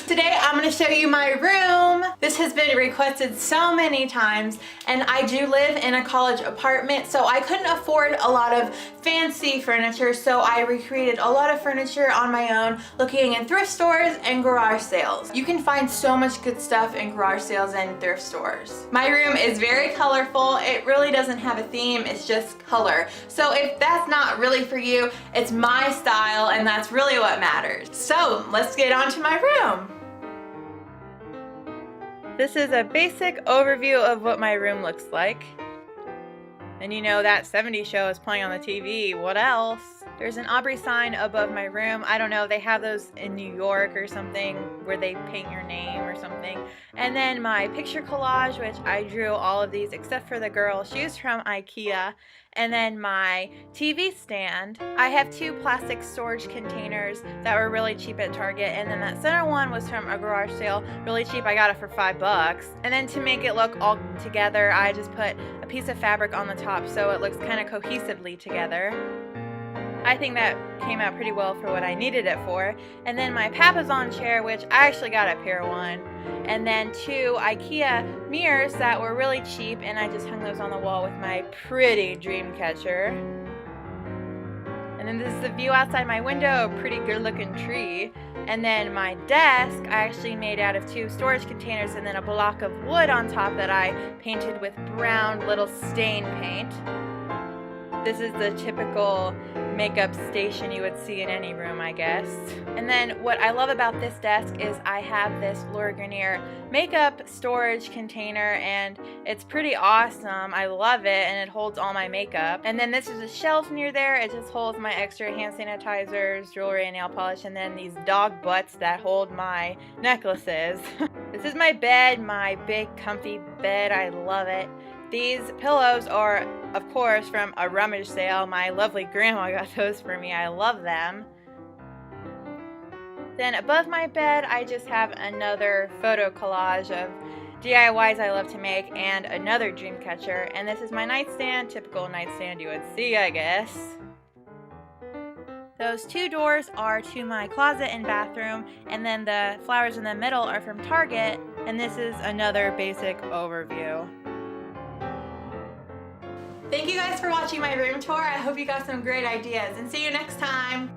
Today I'm going to show you my room. This has been requested so many times, and I do live in a college apartment, so I couldn't afford a lot of fancy furniture, so I recreated a lot of furniture on my own, looking in thrift stores and garage sales. You can find so much good stuff in garage sales and thrift stores. My room is very colorful. It really doesn't have a theme, it's just color. So if that's not really for you, it's my style, and that's really what matters. So let's get on to my room. This is a basic overview of what my room looks like. And you know that 70s show is playing on the TV. What else? There's an Aubrey sign above my room. I don't know, they have those in New York or something where they paint your name or something. And then my picture collage, which I drew all of these except for the girl. She was from IKEA. And then my TV stand. I have two plastic storage containers that were really cheap at Target, and then that center one was from a garage sale, really cheap. I got it for $5. And then to make it look all together, I just put a piece of fabric on the top so it looks kind of cohesively together. I think that came out pretty well for what I needed it for. And then my Papazon chair, which I actually got at Pier 1. And then two IKEA mirrors that were really cheap, and I just hung those on the wall with my pretty dream catcher. And then this is the view outside my window, a pretty good looking tree. And then my desk I actually made out of two storage containers and then a block of wood on top that I painted with brown little stain paint. This is the typical makeup station you would see in any room, I guess. And then what I love about this desk is I have this Laura Garnier makeup storage container, and it's pretty awesome. I love it, and it holds all my makeup. And then this is a shelf near there. It just holds my extra hand sanitizers, jewelry, and nail polish, and then these dog butts that hold my necklaces. This is my bed, my big comfy bed. I love it. These pillows are, of course, from a rummage sale. My lovely grandma got those for me. I love them. Then above my bed, I just have another photo collage of DIYs I love to make and another dream catcher. And this is my nightstand, typical nightstand you would see, I guess. Those two doors are to my closet and bathroom, and then the flowers in the middle are from Target, and this is another basic overview. Thank you guys for watching my room tour. I hope you got some great ideas, and see you next time.